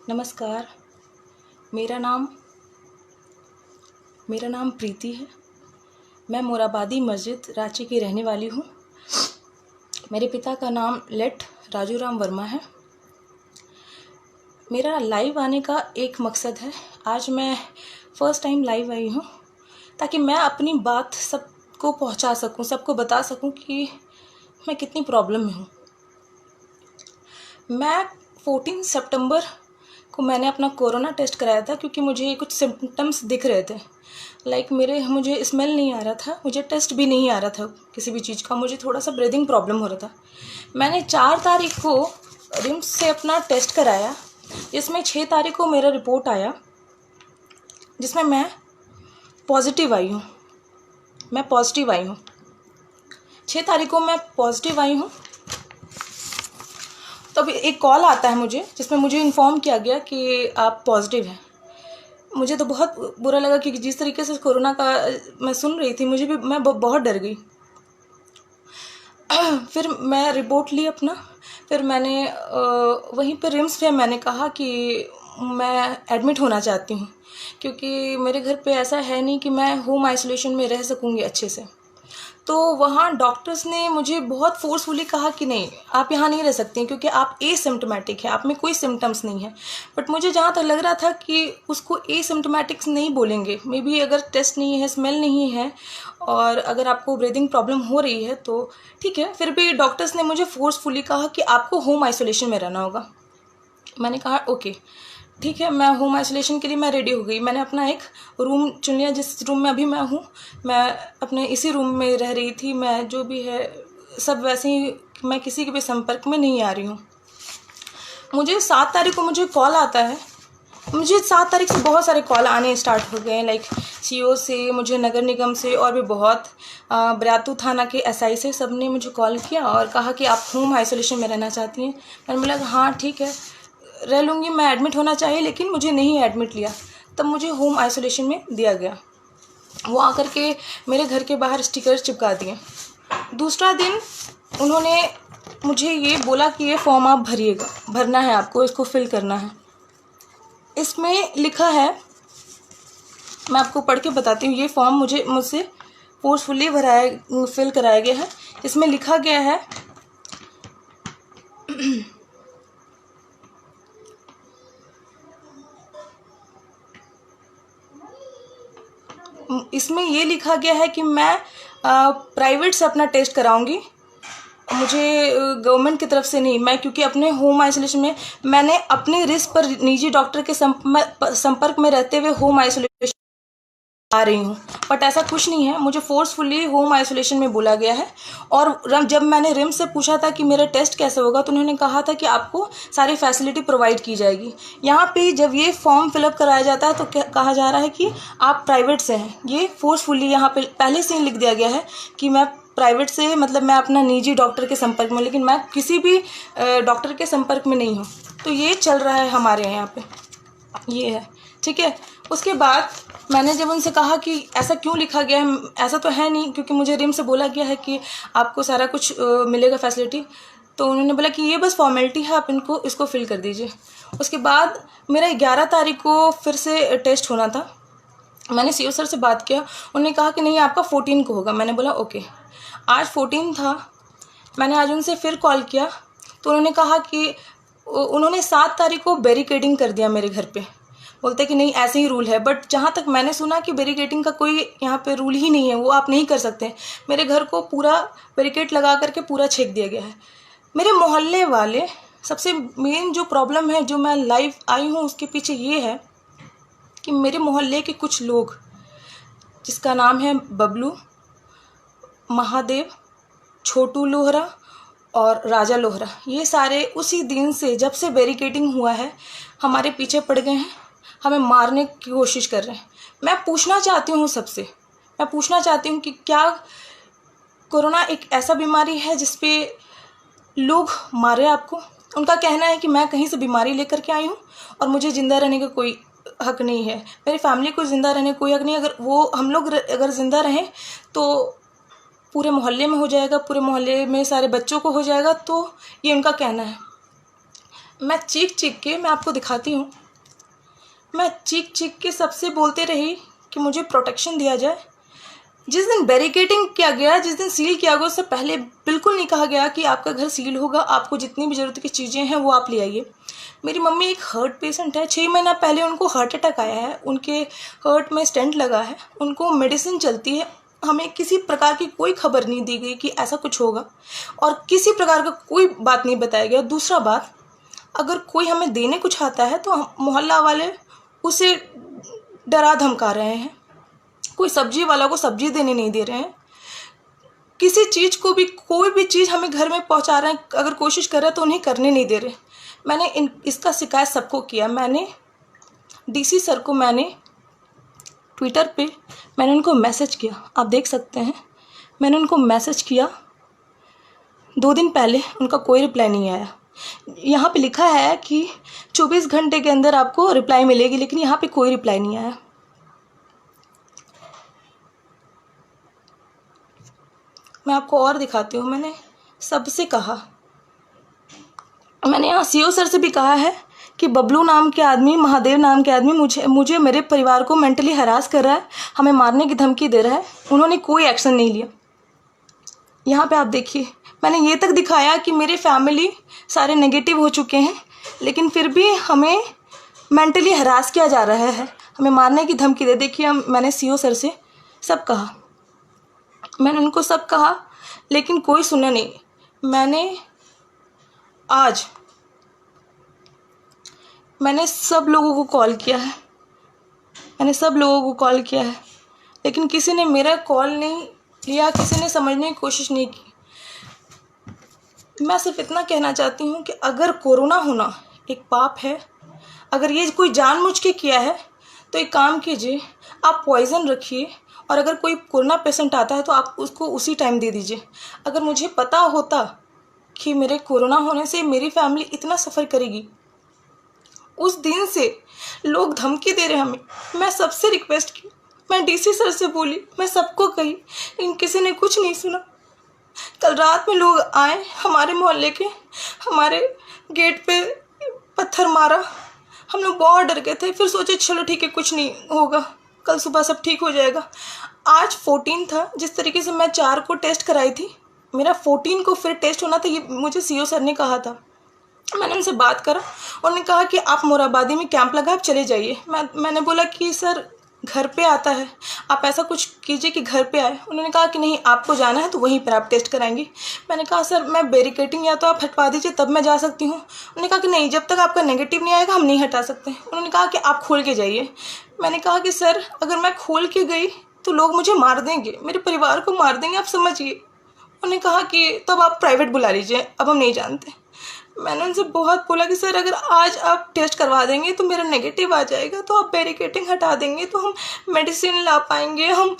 नमस्कार। मेरा नाम मेरा नाम प्रीति है। मैं मोराबादी मस्जिद रांची की रहने वाली हूँ। मेरे पिता का नाम लेट राजू राम वर्मा है। मेरा लाइव आने का एक मकसद है। आज मैं फ़र्स्ट टाइम लाइव आई हूँ ताकि मैं अपनी बात सबको पहुँचा सकूँ, सबको बता सकूँ कि मैं कितनी प्रॉब्लम में हूँ। मैं 14 सितंबर को मैंने अपना कोरोना टेस्ट कराया था क्योंकि मुझे कुछ सिम्टम्स दिख रहे थे। मुझे स्मेल नहीं आ रहा था, मुझे टेस्ट भी नहीं आ रहा था किसी भी चीज़ का, मुझे थोड़ा सा ब्रीदिंग प्रॉब्लम हो रहा था। मैंने 4 तारीख को रिम्स से अपना टेस्ट कराया, जिसमें 6 तारीख को मेरा रिपोर्ट आया, जिसमें मैं पॉजिटिव आई हूँ। 6 तारीख को मैं पॉजिटिव आई हूँ। तब एक कॉल आता है मुझे, जिसमें मुझे इन्फॉर्म किया गया कि आप पॉजिटिव हैं। मुझे तो बहुत बुरा लगा क्योंकि जिस तरीके से कोरोना का मैं सुन रही थी, मैं बहुत डर गई। फिर मैं रिपोर्ट ली अपना। फिर मैंने वहीं पर रिम्स पे मैंने कहा कि मैं एडमिट होना चाहती हूँ, क्योंकि मेरे घर पे ऐसा है नहीं कि मैं होम आइसोलेशन में रह सकूँगी अच्छे से। तो वहाँ डॉक्टर्स ने मुझे बहुत फोर्सफुली कहा कि नहीं, आप यहाँ नहीं रह सकती हैं क्योंकि आप एसिम्प्टोमेटिक है, आप में कोई सिम्टम्स नहीं है। बट मुझे जहाँ तक लग रहा था कि उसको एसिम्प्टोमेटिक नहीं बोलेंगे, मे बी अगर टेस्ट नहीं है, स्मेल नहीं है और अगर आपको ब्रीदिंग प्रॉब्लम हो रही है तो ठीक है। फिर भी डॉक्टर्स ने मुझे फोर्सफुली कहा कि आपको होम आइसोलेशन में रहना होगा। मैंने कहा ओके ठीक है, मैं होम आइसोलेशन के लिए मैं रेडी हो गई। मैंने अपना एक रूम चुन लिया, जिस रूम में अभी मैं हूँ। मैं अपने इसी रूम में रह रही थी। मैं जो भी है सब वैसे ही, मैं किसी के भी संपर्क में नहीं आ रही हूँ। मुझे 7 तारीख को मुझे कॉल आता है। मुझे 7 तारीख से बहुत सारे कॉल आने स्टार्ट हो गए हैं, लाइक सीओ से, मुझे नगर निगम से और भी बहुत बरियातू थाना के एसआई से, सब ने मुझे कॉल किया और कहा कि आप होम आइसोलेशन में रहना चाहती हैं। मैंने बोला हाँ ठीक है, रह लूँगी, मैं एडमिट होना चाहिए, लेकिन मुझे नहीं एडमिट लिया। तब मुझे होम आइसोलेशन में दिया गया। वो आकर के मेरे घर के बाहर स्टिकर चिपका दिए। दूसरा दिन उन्होंने मुझे ये बोला कि ये फॉर्म आप भरिएगा, भरना है आपको, इसको फिल करना है। इसमें लिखा है, मैं आपको पढ़ के बताती हूँ। ये फॉर्म मुझसे फोर्सफुली फिल कराया गया है। इसमें लिखा गया है इसमें ये लिखा गया है कि मैं प्राइवेट से अपना टेस्ट कराऊंगी, मुझे गवर्नमेंट की तरफ से नहीं। मैं क्योंकि अपने होम आइसोलेशन में मैंने अपने रिस्क पर निजी डॉक्टर के संपर्क में रहते हुए होम आइसोलेशन आ रही हूँ, बट ऐसा कुछ नहीं है। मुझे फोर्सफुली होम आइसोलेशन में बोला गया है। और जब मैंने रिम्स से पूछा था कि मेरा टेस्ट कैसे होगा, तो उन्होंने कहा था कि आपको सारी फैसिलिटी प्रोवाइड की जाएगी। यहाँ पे जब ये फॉर्म फिलअप कराया जाता है तो कहा जा रहा है कि आप प्राइवेट से हैं। ये फोर्सफुली यहाँ पे पहले से ही लिख दिया गया है कि मैं प्राइवेट से, मतलब मैं अपना निजी डॉक्टर के संपर्क में, लेकिन मैं किसी भी डॉक्टर के संपर्क में नहीं हूँ। तो ये चल रहा है हमारे यहाँ पे, ये है ठीक है। उसके बाद मैंने जब उनसे कहा कि ऐसा क्यों लिखा गया है, ऐसा तो है नहीं, क्योंकि मुझे रिम से बोला गया है कि आपको सारा कुछ मिलेगा फैसिलिटी। तो उन्होंने बोला कि ये बस फॉर्मेलिटी है, आप इसको फिल कर दीजिए। उसके बाद मेरा 11 तारीख को फिर से टेस्ट होना था। मैंने सीओ सर से बात किया, उन्होंने कहा कि नहीं आपका 14 को होगा। मैंने बोला ओके। आज 14 था। मैंने आज उनसे फिर कॉल किया तो उन्होंने कहा कि उन्होंने 7 तारीख को बैरिकेडिंग कर दिया मेरे घर पे। बोलते कि नहीं ऐसे ही रूल है, बट जहाँ तक मैंने सुना कि बैरिकेडिंग का कोई यहाँ पे रूल ही नहीं है, वो आप नहीं कर सकते। मेरे घर को पूरा बैरिकेड लगा करके पूरा छेक दिया गया है। मेरे मोहल्ले वाले, सबसे मेन जो प्रॉब्लम है, जो मैं लाइव आई हूँ उसके पीछे ये है कि मेरे मोहल्ले के कुछ लोग, जिसका नाम है बबलू, महादेव, छोटू लोहरा और राजा लोहरा, ये सारे उसी दिन से, जब से बैरिकेडिंग हुआ है, हमारे पीछे पड़ गए हैं, हमें मारने की कोशिश कर रहे हैं। मैं पूछना चाहती हूँ सबसे, मैं पूछना चाहती हूँ कि क्या कोरोना एक ऐसा बीमारी है जिस पे लोग मारे आपको? उनका कहना है कि मैं कहीं से बीमारी लेकर के आई हूँ और मुझे ज़िंदा रहने का कोई हक नहीं है, मेरी फैमिली को ज़िंदा रहने का कोई हक नहीं है। अगर हम लोग अगर ज़िंदा रहें तो पूरे मोहल्ले में हो जाएगा, पूरे मोहल्ले में सारे बच्चों को हो जाएगा। तो ये उनका कहना है। मैं चीख चीख के, मैं आपको दिखाती हूँ, मैं चीख चीख के सबसे बोलते रही कि मुझे प्रोटेक्शन दिया जाए। जिस दिन बैरिकेडिंग किया गया, जिस दिन सील किया गया, उससे पहले बिल्कुल नहीं कहा गया कि आपका घर सील होगा, आपको जितनी भी ज़रूरत की चीज़ें हैं वो आप ले आइए। मेरी मम्मी एक हार्ट पेशेंट है, 6 महीना पहले उनको हार्ट अटैक आया है, उनके हार्ट में स्टेंट लगा है, उनको मेडिसिन चलती है। हमें किसी प्रकार की कोई खबर नहीं दी गई कि ऐसा कुछ होगा, और किसी प्रकार का कोई बात नहीं बताया गया। दूसरा बात, अगर कोई हमें देने कुछ आता है तो मोहल्ला वाले उसे डरा धमका रहे हैं, कोई सब्जी वाला को सब्जी देने नहीं दे रहे हैं, किसी चीज़ को भी, कोई भी चीज़ हमें घर में पहुंचा रहे हैं, अगर कोशिश कर रहे हैं तो उन्हें करने नहीं दे रहे। मैंने इसका शिकायत सबको किया। मैंने डीसी सर को, मैंने ट्विटर पे मैंने उनको मैसेज किया, आप देख सकते हैं, मैंने उनको मैसेज किया 2 दिन पहले, उनका कोई रिप्लाई नहीं आया। यहाँ पे लिखा है कि 24 घंटे के अंदर आपको रिप्लाई मिलेगी, लेकिन यहाँ पे कोई रिप्लाई नहीं आया। मैं आपको और दिखाती हूँ। मैंने सबसे कहा, मैंने यहाँ सीओ सर से भी कहा है कि बबलू नाम के आदमी, महादेव नाम के आदमी मुझे मेरे परिवार को मेंटली हरास कर रहा है, हमें मारने की धमकी दे रहा है। उन्होंने कोई एक्शन नहीं लिया। यहाँ पे आप देखिए, मैंने ये तक दिखाया कि मेरे फैमिली सारे नेगेटिव हो चुके हैं, लेकिन फिर भी हमें मेंटली हरास किया जा रहा है, हमें मारने की धमकी दे। देखिए, मैंने सीओ सर से सब कहा, मैंने उनको सब कहा, लेकिन कोई सुना नहीं। मैंने सब लोगों को कॉल किया है, लेकिन किसी ने मेरा कॉल नहीं लिया, किसी ने समझने की कोशिश नहीं की। मैं सिर्फ इतना कहना चाहती हूँ कि अगर कोरोना होना एक पाप है, अगर ये कोई जानबूझ के किया है, तो एक काम कीजिए, आप पॉइज़न रखिए, और अगर कोई कोरोना पेशेंट आता है तो आप उसको उसी टाइम दे दीजिए। अगर मुझे पता होता कि मेरे कोरोना होने से मेरी फैमिली इतना सफ़र करेगी, उस दिन से लोग धमकी दे रहे हमें। मैं सबसे रिक्वेस्ट की, मैं डीसी सर से बोली, मैं सबको कही, लेकिन किसी ने कुछ नहीं सुना। कल रात में लोग आए हमारे मोहल्ले के, हमारे गेट पे पत्थर मारा, हम लोग बहुत डर गए थे। फिर सोचे चलो ठीक है, कुछ नहीं होगा, कल सुबह सब ठीक हो जाएगा। आज 14 था, जिस तरीके से मैं 4 को टेस्ट कराई थी, मेरा 14 को फिर टेस्ट होना था, ये मुझे सीओ सर ने कहा था। मैंने उनसे बात करा, उन्होंने कहा कि आप मोराबादी में कैंप लगा, आप चले जाइए। मैंने बोला कि सर घर पे आता है, आप ऐसा कुछ कीजिए कि घर पे आए। उन्होंने कहा कि नहीं, आपको जाना है तो वहीं पर आप टेस्ट कराएंगे। मैंने कहा सर मैं बैरिकेडिंग या तो आप हटवा दीजिए, तब मैं जा सकती हूँ। उन्होंने कहा कि नहीं, जब तक आपका नेगेटिव नहीं आएगा हम नहीं हटा सकते। उन्होंने कहा कि आप खोल के जाइए। मैंने कहा कि सर अगर मैं खोल के गई तो लोग मुझे मार देंगे, मेरे परिवार को मार देंगे, आप समझिए। उन्होंने कहा कि तब आप प्राइवेट बुला लीजिए, अब हम नहीं जानते। मैंने उनसे बहुत बोला कि सर अगर आज आप टेस्ट करवा देंगे तो मेरा नेगेटिव आ जाएगा, तो आप बैरिकेडिंग हटा देंगे तो हम मेडिसिन ला पाएंगे, हम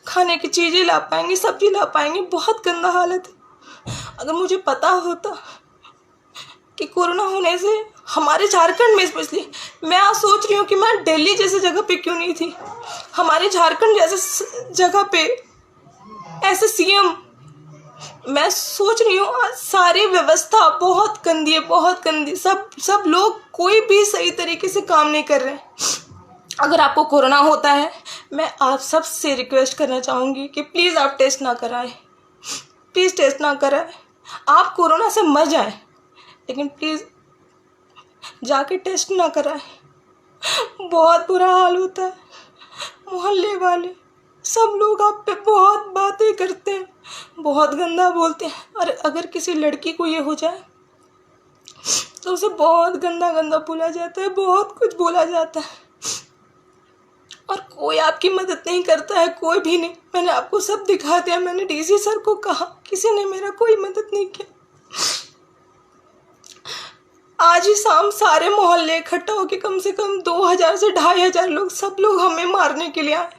खाने की चीज़ें ला पाएंगे, सब्जी ला पाएंगे। बहुत गंदा हालत है। अगर मुझे पता होता कि कोरोना होने से हमारे झारखंड में, स्पेशली मैं आज सोच रही हूँ कि मैं दिल्ली जैसे जगह पे क्यों नहीं थी। हमारे झारखंड जैसे जगह पे ऐसे सीएम, मैं सोच रही हूँ आज सारी व्यवस्था बहुत गंदी है, बहुत गंदी। सब लोग कोई भी सही तरीके से काम नहीं कर रहे हैं। अगर आपको कोरोना होता है, मैं आप सब से रिक्वेस्ट करना चाहूँगी कि प्लीज़ आप टेस्ट ना कराएं, प्लीज़ टेस्ट ना कराएं। आप कोरोना से मर जाएं, लेकिन प्लीज़ जाके टेस्ट ना कराएं। बहुत बुरा हाल होता है। मोहल्ले वाले सब लोग आप पे बहुत बातें करते हैं, बहुत गंदा बोलते हैं। और अगर किसी लड़की को ये हो जाए तो उसे बहुत गंदा गंदा बोला जाता है, बहुत कुछ बोला जाता है, और कोई आपकी मदद नहीं करता है, कोई भी नहीं। मैंने आपको सब दिखा दिया, मैंने डीसी सर को कहा, किसी ने मेरा कोई मदद नहीं किया। आज ही शाम सारे मोहल्ले इकट्ठा होकर कम से कम 2000 से 2500 लोग, सब लोग हमें मारने के लिए आए।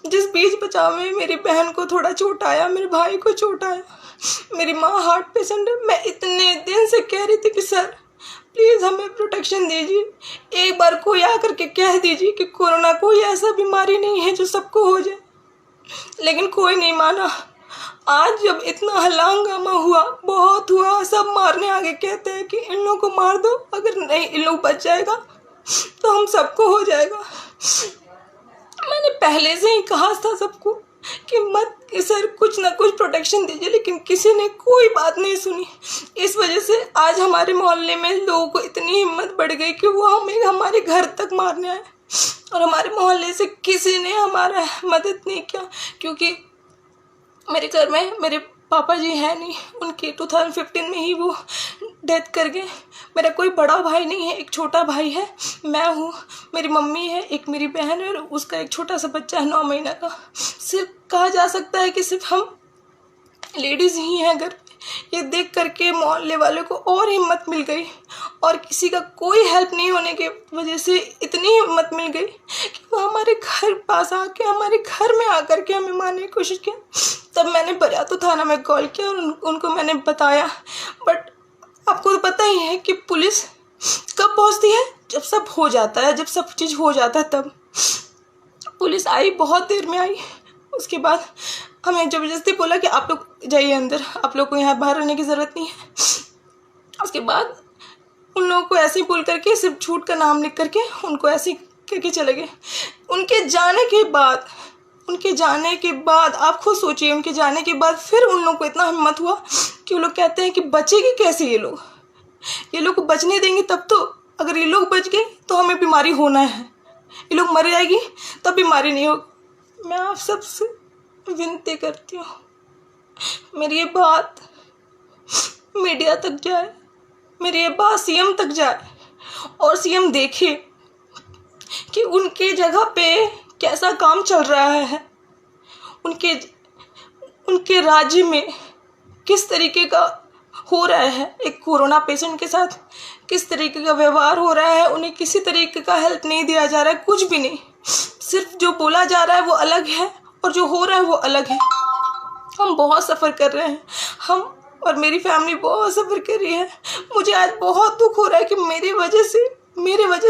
जिस बीच बचाव में मेरी बहन को थोड़ा चोट आया, मेरे भाई को चोट आया, मेरी माँ हार्ट पेशेंट है। मैं इतने दिन से कह रही थी कि सर प्लीज़ हमें प्रोटेक्शन दीजिए, एक बार कोई आकर के कह दीजिए कि कोरोना कोई ऐसा बीमारी नहीं है जो सबको हो जाए, लेकिन कोई नहीं माना। आज जब इतना हंगामा हुआ, बहुत हुआ, सब मारने आगे कहते हैं कि इन लोगों को मार दो, अगर नहीं इन लोग बच जाएगा तो हम सबको हो जाएगा। मैंने पहले से ही कहा था सबको कि मत सर कुछ ना कुछ प्रोटेक्शन दीजिए, लेकिन किसी ने कोई बात नहीं सुनी। इस वजह से आज हमारे मोहल्ले में लोगों को इतनी हिम्मत बढ़ गई कि वो हमें हमारे घर तक मारने आए, और हमारे मोहल्ले से किसी ने हमारा मदद नहीं किया, क्योंकि मेरे घर में मेरे पापा जी हैं नहीं, उनके 2015 में ही वो डेथ कर गए। मेरा कोई बड़ा भाई नहीं है, एक छोटा भाई है, मैं हूँ, मेरी मम्मी है, एक मेरी बहन है और उसका एक छोटा सा बच्चा है 9 महीना का। सिर्फ कहा जा सकता है कि सिर्फ हम लेडीज़ ही हैं घर पे। ये देख करके मोहल्ले वालों को और हिम्मत मिल गई, और किसी का कोई हेल्प नहीं होने की वजह से इतनी हिम्मत मिल गई कि वो हमारे घर पास आके हमारे घर में आकर के हमें मारने की कोशिश की। तब मैंने बरियातो थाना में कॉल किया और उनको मैंने बताया, बट आपको तो पता ही है कि पुलिस कब पहुंचती है, जब सब हो जाता है, जब सब चीज़ हो जाता है तब। पुलिस आई, बहुत देर में आई। उसके बाद हमें ज़बरदस्ती बोला कि आप लोग जाइए अंदर, आप लोग को यहाँ बाहर रहने की ज़रूरत नहीं है। उसके बाद उन लोगों को ऐसे ही बोल करके सिर्फ झूठ का नाम लिख करके उनको ऐसे ही करके चले गए। उनके जाने के बाद आप खुद सोचिए, उनके जाने के बाद फिर उन लोगों को इतना हिम्मत हुआ कि वो लोग कहते हैं कि बचेगी कैसे ये लोग को बचने देंगे तब तो, अगर ये लोग बच गए तो हमें बीमारी होना है, ये लोग मर जाएगी तब बीमारी नहीं होगी। मैं आप सबसे विनती करती हूँ, मेरी ये बात मीडिया तक जाए, मेरी ये बात सीएम तक जाए, और सीएम देखे कि उनके जगह पे कैसा काम चल रहा है, उनके राज्य में किस तरीके का हो रहा है, एक कोरोना पेशेंट के साथ किस तरीके का व्यवहार हो रहा है, उन्हें किसी तरीके का हेल्प नहीं दिया जा रहा है, कुछ भी नहीं। सिर्फ जो बोला जा रहा है वो अलग है और जो हो रहा है वो अलग है। हम बहुत सफ़र कर रहे हैं, हम और मेरी फैमिली बहुत सफ़र कर रही है। मुझे आज बहुत दुख हो रहा है कि मेरी वजह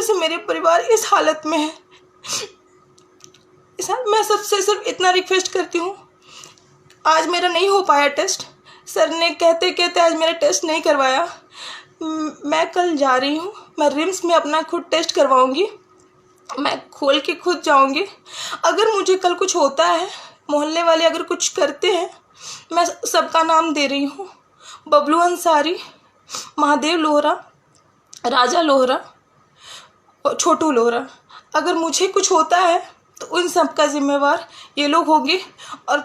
से मेरे परिवार इस हालत में है। मैं सबसे सिर्फ इतना रिक्वेस्ट करती हूँ, आज मेरा नहीं हो पाया टेस्ट, सर ने कहते कहते आज मेरा टेस्ट नहीं करवाया। मैं कल जा रही हूँ, मैं रिम्स में अपना खुद टेस्ट करवाऊँगी, मैं खोल के खुद जाऊँगी। अगर मुझे कल कुछ होता है, मोहल्ले वाले अगर कुछ करते हैं, मैं सबका नाम दे रही हूँ, बबलू अंसारी, महादेव लोहरा, राजा लोहरा और छोटू लोहरा। अगर मुझे कुछ होता है तो उन सब का जिम्मेवार ये लोग होंगे, और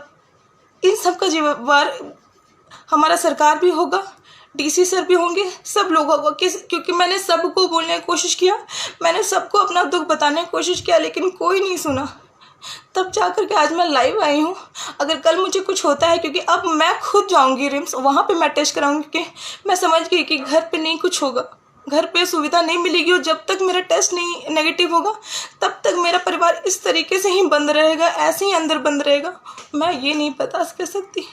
इन सब का जिम्मेवार हमारा सरकार भी होगा, डीसी सर भी होंगे, सब लोग होगा। क्योंकि मैंने सबको बोलने की कोशिश किया, मैंने सबको अपना दुख बताने की कोशिश किया, लेकिन कोई नहीं सुना। तब जा कर के आज मैं लाइव आई हूँ। अगर कल मुझे कुछ होता है, क्योंकि अब मैं खुद जाऊँगी रिम्स, वहाँ पे मैं टेस्ट कराऊँगी, क्योंकि मैं समझ गई कि घर पे नहीं कुछ होगा, घर पे सुविधा नहीं मिलेगी, और जब तक मेरा टेस्ट नहीं नेगेटिव होगा तब तक मेरा परिवार इस तरीके से ही बंद रहेगा, ऐसे ही अंदर बंद रहेगा। मैं ये नहीं बर्दाश्त कर सकती,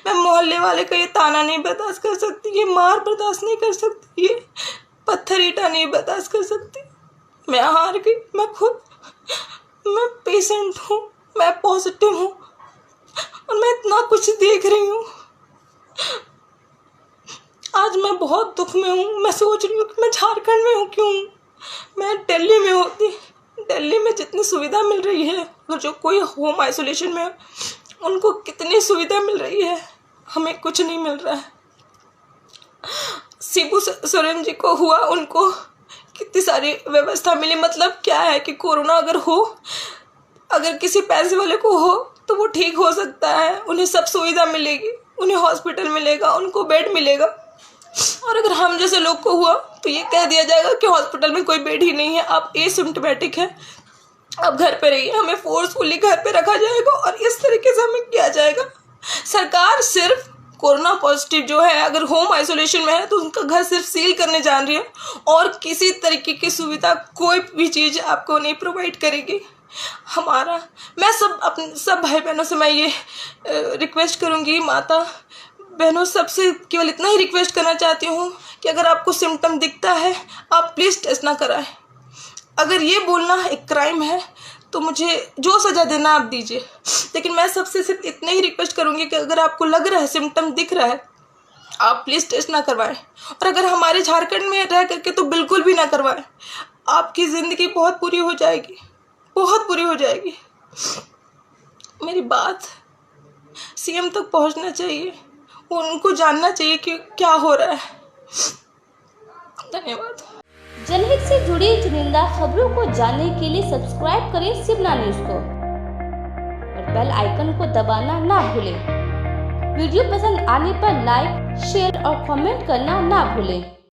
मैं मोहल्ले वाले का ये ताना नहीं बर्दाश्त कर सकती, ये मार बर्दाश्त नहीं कर सकती, ये पत्थर ईंटा नहीं बर्दाश्त कर सकती। मैं हार गई, मैं पेशेंट हूँ, मैं पॉजिटिव हूँ, और मैं इतना कुछ देख रही हूँ। आज मैं बहुत दुख में हूँ। मैं सोच रही हूँ कि मैं झारखंड में हूँ क्यों, मैं दिल्ली में होती। दिल्ली में जितनी सुविधा मिल रही है, अगर जो कोई होम आइसोलेशन में उनको कितनी सुविधा मिल रही है, हमें कुछ नहीं मिल रहा है। शिबू सोरेन जी को हुआ, उनको कितनी सारी व्यवस्था मिली। मतलब क्या है कि कोरोना अगर किसी पैसे वाले को हो तो वो ठीक हो सकता है, उन्हें सब सुविधा मिलेगी, उन्हें हॉस्पिटल मिलेगा, उनको बेड मिलेगा। और अगर हम जैसे लोग को हुआ तो ये कह दिया जाएगा कि हॉस्पिटल में कोई बेड ही नहीं है, आप एसिम्प्टोमेटिक है, आप घर पे रहिए। हमें फोर्सफुली घर पे रखा जाएगा और इस तरीके से हमें किया जाएगा। सरकार सिर्फ कोरोना पॉजिटिव जो है अगर होम आइसोलेशन में है तो उनका घर सिर्फ सील करने जान रही है, और किसी तरीके की सुविधा कोई भी चीज़ आपको नहीं प्रोवाइड करेगी। मैं सब भाई बहनों से मैं ये रिक्वेस्ट करूँगी, माता बहनों सबसे केवल इतना ही रिक्वेस्ट करना चाहती हूँ कि अगर आपको सिम्टम दिखता है आप प्लीज़ टेस्ट ना कराएं। अगर ये बोलना एक क्राइम है तो मुझे जो सज़ा देना आप दीजिए, लेकिन मैं सबसे सिर्फ इतने ही रिक्वेस्ट करूँगी कि अगर आपको लग रहा है, सिम्टम दिख रहा है, आप प्लीज़ टेस्ट ना करवाएं। और अगर हमारे झारखंड में रह करके तो बिल्कुल भी ना करवाएं। आपकी ज़िंदगी बहुत बुरी हो जाएगी, बहुत बुरी हो जाएगी। मेरी बात सीएम तक पहुंचना चाहिए, उनको जानना चाहिए कि क्या हो रहा है। धन्यवाद। जनहित से जुड़ी चुनिंदा खबरों को जानने के लिए सब्सक्राइब करें शिवना न्यूज को और बेल आइकन को दबाना ना भूलें। वीडियो पसंद आने पर लाइक, शेयर और कमेंट करना ना भूलें।